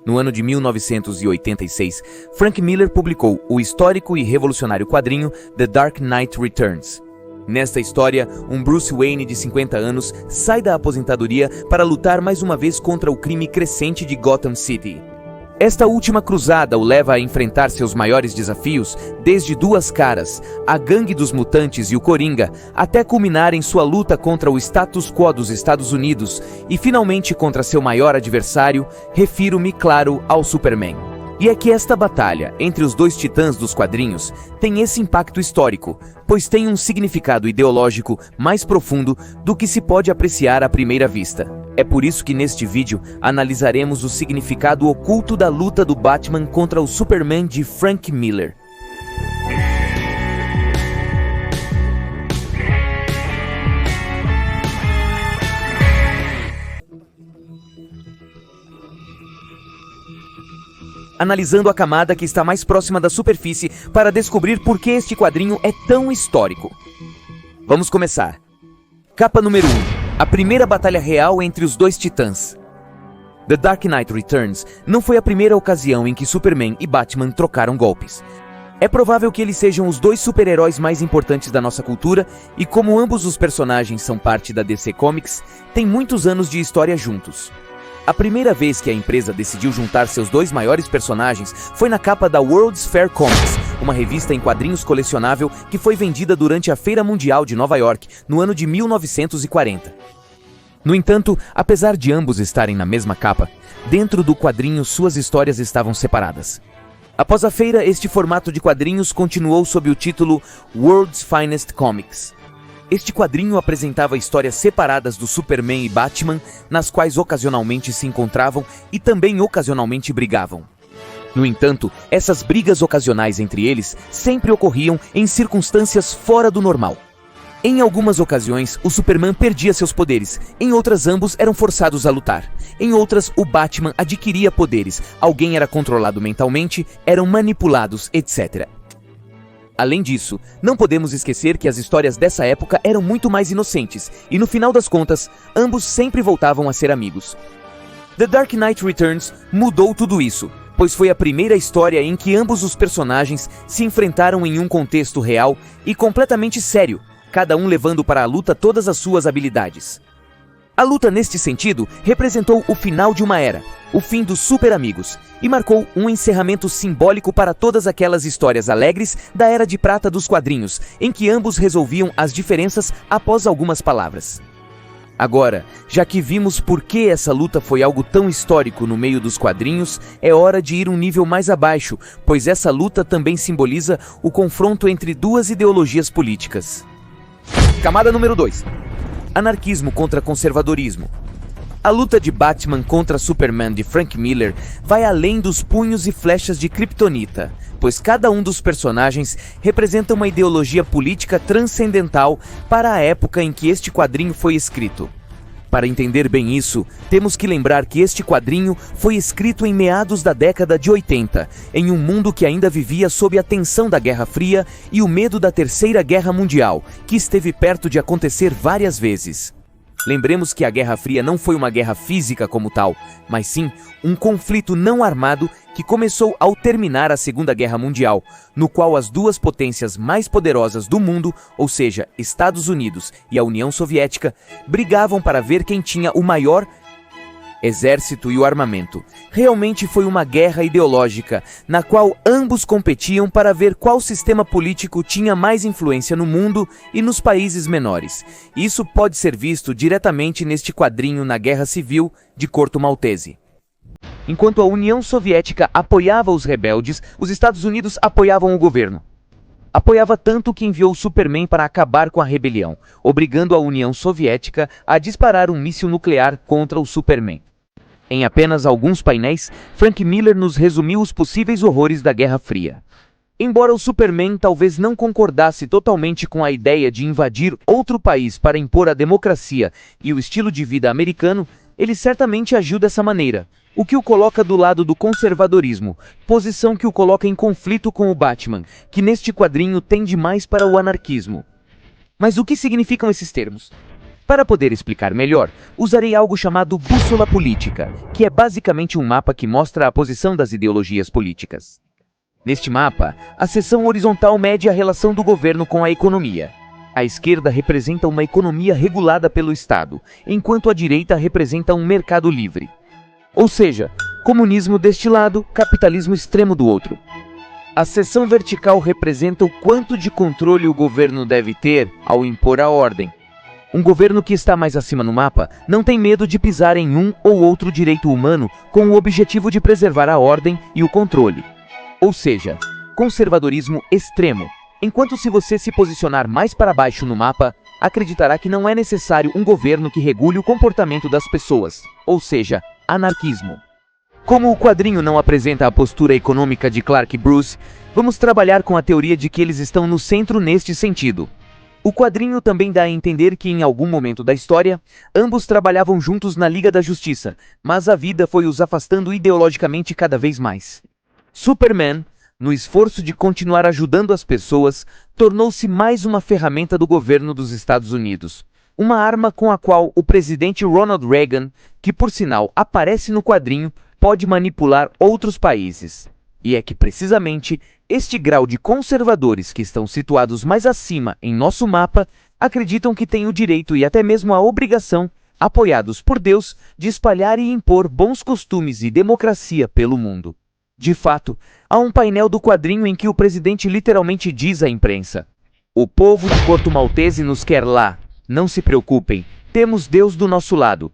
No ano de 1986, Frank Miller publicou o histórico e revolucionário quadrinho The Dark Knight Returns. Nesta história, um Bruce Wayne de 50 anos sai da aposentadoria para lutar mais uma vez contra o crime crescente de Gotham City. Esta última cruzada o leva a enfrentar seus maiores desafios, desde Duas Caras, a Gangue dos Mutantes e o Coringa, até culminar em sua luta contra o status quo dos Estados Unidos e finalmente contra seu maior adversário, refiro-me, claro, ao Superman. E é que esta batalha entre os dois titãs dos quadrinhos tem esse impacto histórico, pois tem um significado ideológico mais profundo do que se pode apreciar à primeira vista. É por isso que neste vídeo analisaremos o significado oculto da luta do Batman contra o Superman de Frank Miller. Analisando a camada que está mais próxima da superfície para descobrir por que este quadrinho é tão histórico. Vamos começar. Capa número 1. A primeira batalha real entre os dois titãs. The Dark Knight Returns não foi a primeira ocasião em que Superman e Batman trocaram golpes. É provável que eles sejam os dois super-heróis mais importantes da nossa cultura e, como ambos os personagens são parte da DC Comics, têm muitos anos de história juntos. A primeira vez que a empresa decidiu juntar seus dois maiores personagens foi na capa da World's Fair Comics, uma revista em quadrinhos colecionável que foi vendida durante a Feira Mundial de Nova York, no ano de 1940. No entanto, apesar de ambos estarem na mesma capa, dentro do quadrinho suas histórias estavam separadas. Após a feira, este formato de quadrinhos continuou sob o título World's Finest Comics. Este quadrinho apresentava histórias separadas do Superman e Batman, nas quais ocasionalmente se encontravam e também ocasionalmente brigavam. No entanto, essas brigas ocasionais entre eles sempre ocorriam em circunstâncias fora do normal. Em algumas ocasiões, o Superman perdia seus poderes, em outras ambos eram forçados a lutar. Em outras, o Batman adquiria poderes, alguém era controlado mentalmente, eram manipulados, etc. Além disso, não podemos esquecer que as histórias dessa época eram muito mais inocentes, e no final das contas, ambos sempre voltavam a ser amigos. The Dark Knight Returns mudou tudo isso, pois foi a primeira história em que ambos os personagens se enfrentaram em um contexto real e completamente sério, cada um levando para a luta todas as suas habilidades. A luta, neste sentido, representou o final de uma era, o fim dos super amigos, e marcou um encerramento simbólico para todas aquelas histórias alegres da Era de Prata dos quadrinhos, em que ambos resolviam as diferenças após algumas palavras. Agora, já que vimos por que essa luta foi algo tão histórico no meio dos quadrinhos, é hora de ir um nível mais abaixo, pois essa luta também simboliza o confronto entre duas ideologias políticas. Camada número 2. Anarquismo contra conservadorismo. A luta de Batman contra Superman de Frank Miller vai além dos punhos e flechas de Kryptonita, pois cada um dos personagens representa uma ideologia política transcendental para a época em que este quadrinho foi escrito. Para entender bem isso, temos que lembrar que este quadrinho foi escrito em meados da década de 80, em um mundo que ainda vivia sob a tensão da Guerra Fria e o medo da Terceira Guerra Mundial, que esteve perto de acontecer várias vezes. Lembremos que a Guerra Fria não foi uma guerra física como tal, mas sim um conflito não armado que começou ao terminar a Segunda Guerra Mundial, no qual as duas potências mais poderosas do mundo, ou seja, Estados Unidos e a União Soviética, brigavam para ver quem tinha o maior exército e o armamento. Realmente foi uma guerra ideológica, na qual ambos competiam para ver qual sistema político tinha mais influência no mundo e nos países menores. Isso pode ser visto diretamente neste quadrinho na Guerra Civil de Corto Maltese. Enquanto a União Soviética apoiava os rebeldes, os Estados Unidos apoiavam o governo. Apoiava tanto que enviou Superman para acabar com a rebelião, obrigando a União Soviética a disparar um míssil nuclear contra o Superman. Em apenas alguns painéis, Frank Miller nos resumiu os possíveis horrores da Guerra Fria. Embora o Superman talvez não concordasse totalmente com a ideia de invadir outro país para impor a democracia e o estilo de vida americano, ele certamente agiu dessa maneira, o que o coloca do lado do conservadorismo, posição que o coloca em conflito com o Batman, que neste quadrinho tende mais para o anarquismo. Mas o que significam esses termos? Para poder explicar melhor, usarei algo chamado bússola política, que é basicamente um mapa que mostra a posição das ideologias políticas. Neste mapa, a seção horizontal mede a relação do governo com a economia. A esquerda representa uma economia regulada pelo Estado, enquanto a direita representa um mercado livre. Ou seja, comunismo deste lado, capitalismo extremo do outro. A seção vertical representa o quanto de controle o governo deve ter ao impor a ordem. Um governo que está mais acima no mapa não tem medo de pisar em um ou outro direito humano com o objetivo de preservar a ordem e o controle. Ou seja, conservadorismo extremo. Enquanto se você se posicionar mais para baixo no mapa, acreditará que não é necessário um governo que regule o comportamento das pessoas, ou seja, anarquismo. Como o quadrinho não apresenta a postura econômica de Clark e Bruce, vamos trabalhar com a teoria de que eles estão no centro neste sentido. O quadrinho também dá a entender que em algum momento da história, ambos trabalhavam juntos na Liga da Justiça, mas a vida foi os afastando ideologicamente cada vez mais. Superman, no esforço de continuar ajudando as pessoas, tornou-se mais uma ferramenta do governo dos Estados Unidos. Uma arma com a qual o presidente Ronald Reagan, que por sinal aparece no quadrinho, pode manipular outros países. E é que precisamente este grau de conservadores que estão situados mais acima em nosso mapa acreditam que têm o direito e até mesmo a obrigação, apoiados por Deus, de espalhar e impor bons costumes e democracia pelo mundo. De fato, há um painel do quadrinho em que o presidente literalmente diz à imprensa: "O povo de Porto Maltese nos quer lá. Não se preocupem, temos Deus do nosso lado."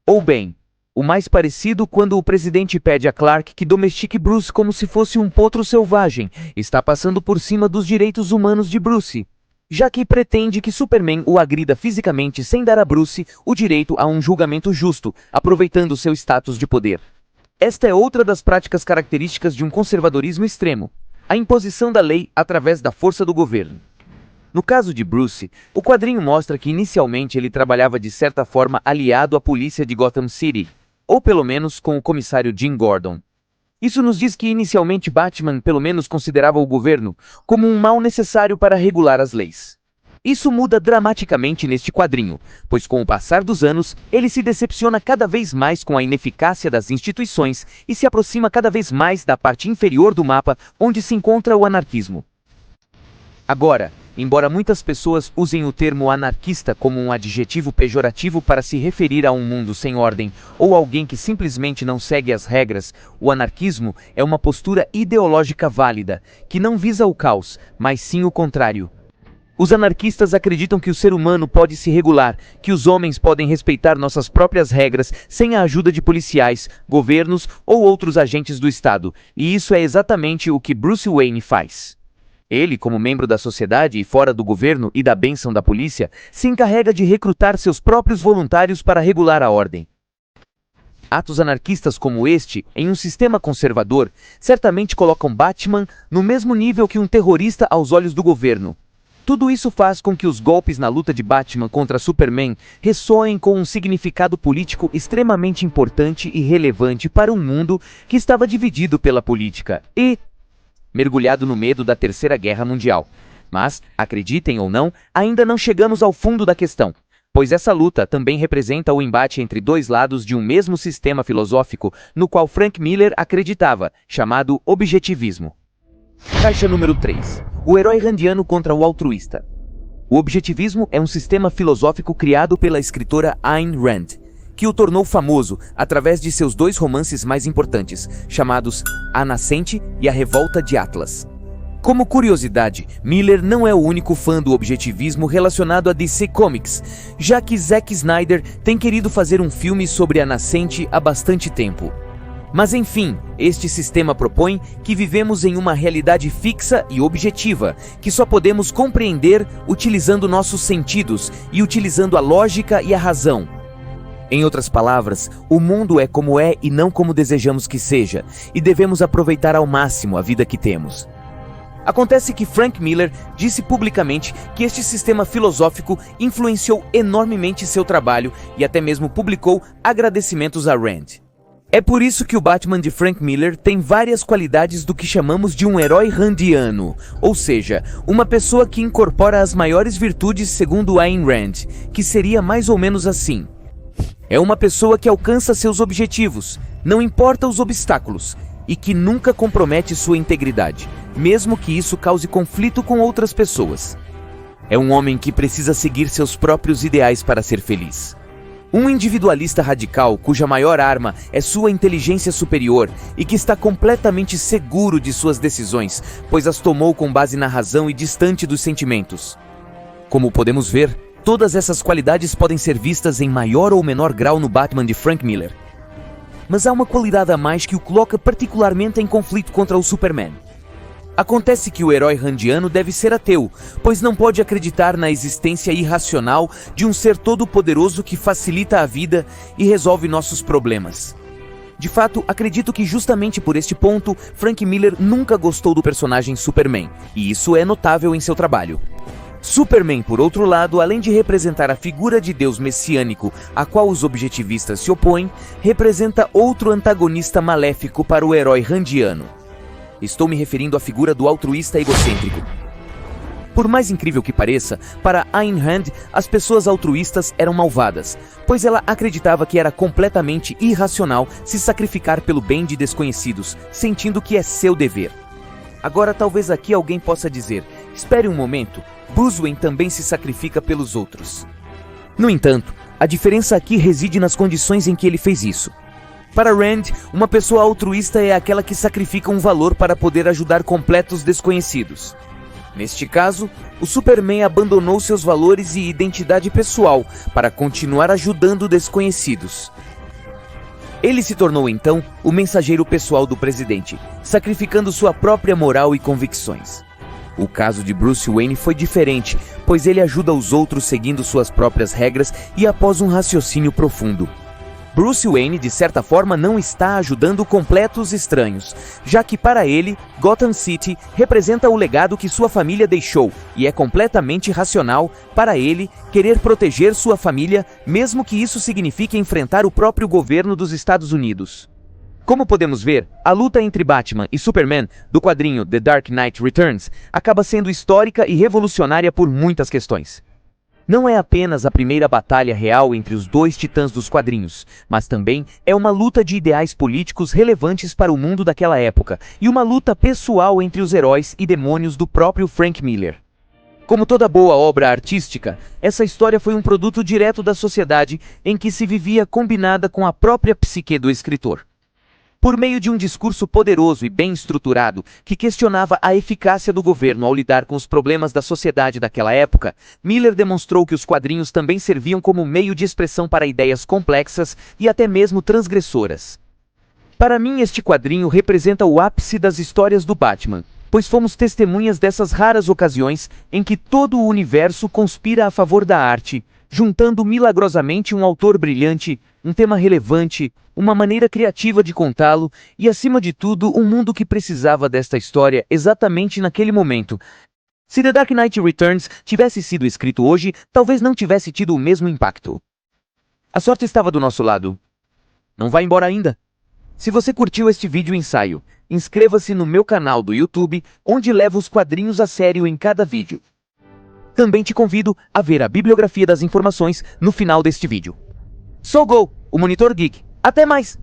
Ou bem, o mais parecido quando o presidente pede a Clark que domestique Bruce como se fosse um potro selvagem, está passando por cima dos direitos humanos de Bruce, já que pretende que Superman o agrida fisicamente sem dar a Bruce o direito a um julgamento justo, aproveitando seu status de poder. Esta é outra das práticas características de um conservadorismo extremo, a imposição da lei através da força do governo. No caso de Bruce, o quadrinho mostra que inicialmente ele trabalhava de certa forma aliado à polícia de Gotham City, ou pelo menos com o comissário Jim Gordon. Isso nos diz que inicialmente Batman pelo menos considerava o governo como um mal necessário para regular as leis. Isso muda dramaticamente neste quadrinho, pois com o passar dos anos, ele se decepciona cada vez mais com a ineficácia das instituições e se aproxima cada vez mais da parte inferior do mapa, onde se encontra o anarquismo. Agora, embora muitas pessoas usem o termo anarquista como um adjetivo pejorativo para se referir a um mundo sem ordem ou alguém que simplesmente não segue as regras, o anarquismo é uma postura ideológica válida, que não visa o caos, mas sim o contrário. Os anarquistas acreditam que o ser humano pode se regular, que os homens podem respeitar nossas próprias regras sem a ajuda de policiais, governos ou outros agentes do Estado, e isso é exatamente o que Bruce Wayne faz. Ele, como membro da sociedade e fora do governo e da bênção da polícia, se encarrega de recrutar seus próprios voluntários para regular a ordem. Atos anarquistas como este, em um sistema conservador, certamente colocam Batman no mesmo nível que um terrorista aos olhos do governo. Tudo isso faz com que os golpes na luta de Batman contra Superman ressoem com um significado político extremamente importante e relevante para um mundo que estava dividido pela política e mergulhado no medo da Terceira Guerra Mundial. Mas, acreditem ou não, ainda não chegamos ao fundo da questão, pois essa luta também representa o embate entre dois lados de um mesmo sistema filosófico no qual Frank Miller acreditava, chamado objetivismo. Caixa número 3. O herói randiano contra o altruísta. O objetivismo é um sistema filosófico criado pela escritora Ayn Rand, que o tornou famoso através de seus dois romances mais importantes, chamados A Nascente e A Revolta de Atlas. Como curiosidade, Miller não é o único fã do objetivismo relacionado a DC Comics, já que Zack Snyder tem querido fazer um filme sobre A Nascente há bastante tempo. Mas enfim, este sistema propõe que vivemos em uma realidade fixa e objetiva, que só podemos compreender utilizando nossos sentidos e utilizando a lógica e a razão. Em outras palavras, o mundo é como é e não como desejamos que seja, e devemos aproveitar ao máximo a vida que temos. Acontece que Frank Miller disse publicamente que este sistema filosófico influenciou enormemente seu trabalho e até mesmo publicou agradecimentos a Rand. É por isso que o Batman de Frank Miller tem várias qualidades do que chamamos de um herói randiano, ou seja, uma pessoa que incorpora as maiores virtudes segundo Ayn Rand, que seria mais ou menos assim. É uma pessoa que alcança seus objetivos, não importa os obstáculos, e que nunca compromete sua integridade, mesmo que isso cause conflito com outras pessoas. É um homem que precisa seguir seus próprios ideais para ser feliz. Um individualista radical cuja maior arma é sua inteligência superior e que está completamente seguro de suas decisões, pois as tomou com base na razão e distante dos sentimentos. Como podemos ver, todas essas qualidades podem ser vistas em maior ou menor grau no Batman de Frank Miller. Mas há uma qualidade a mais que o coloca particularmente em conflito contra o Superman. Acontece que o herói randiano deve ser ateu, pois não pode acreditar na existência irracional de um ser todo-poderoso que facilita a vida e resolve nossos problemas. De fato, acredito que justamente por este ponto, Frank Miller nunca gostou do personagem Superman, e isso é notável em seu trabalho. Superman, por outro lado, além de representar a figura de Deus messiânico a qual os objetivistas se opõem, representa outro antagonista maléfico para o herói randiano. Estou me referindo à figura do altruísta egocêntrico. Por mais incrível que pareça, para Ayn Rand, as pessoas altruístas eram malvadas, pois ela acreditava que era completamente irracional se sacrificar pelo bem de desconhecidos, sentindo que é seu dever. Agora talvez aqui alguém possa dizer, espere um momento, Bruce Wayne também se sacrifica pelos outros. No entanto, a diferença aqui reside nas condições em que ele fez isso. Para Rand, uma pessoa altruísta é aquela que sacrifica um valor para poder ajudar completos desconhecidos. Neste caso, o Superman abandonou seus valores e identidade pessoal para continuar ajudando desconhecidos. Ele se tornou então o mensageiro pessoal do presidente, sacrificando sua própria moral e convicções. O caso de Bruce Wayne foi diferente, pois ele ajuda os outros seguindo suas próprias regras e após um raciocínio profundo. Bruce Wayne, de certa forma, não está ajudando completos estranhos, já que para ele, Gotham City representa o legado que sua família deixou e é completamente racional para ele querer proteger sua família, mesmo que isso signifique enfrentar o próprio governo dos Estados Unidos. Como podemos ver, a luta entre Batman e Superman, do quadrinho The Dark Knight Returns, acaba sendo histórica e revolucionária por muitas questões. Não é apenas a primeira batalha real entre os dois titãs dos quadrinhos, mas também é uma luta de ideais políticos relevantes para o mundo daquela época e uma luta pessoal entre os heróis e demônios do próprio Frank Miller. Como toda boa obra artística, essa história foi um produto direto da sociedade em que se vivia combinada com a própria psique do escritor. Por meio de um discurso poderoso e bem estruturado, que questionava a eficácia do governo ao lidar com os problemas da sociedade daquela época, Miller demonstrou que os quadrinhos também serviam como meio de expressão para ideias complexas e até mesmo transgressoras. Para mim, este quadrinho representa o ápice das histórias do Batman, pois fomos testemunhas dessas raras ocasiões em que todo o universo conspira a favor da arte, juntando milagrosamente um autor brilhante, um tema relevante, uma maneira criativa de contá-lo e, acima de tudo, um mundo que precisava desta história exatamente naquele momento. Se The Dark Knight Returns tivesse sido escrito hoje, talvez não tivesse tido o mesmo impacto. A sorte estava do nosso lado. Não vá embora ainda. Se você curtiu este vídeo ensaio, inscreva-se no meu canal do YouTube, onde levo os quadrinhos a sério em cada vídeo. Também te convido a ver a bibliografia das informações no final deste vídeo. Sou Go, o Monitor Geek. Até mais!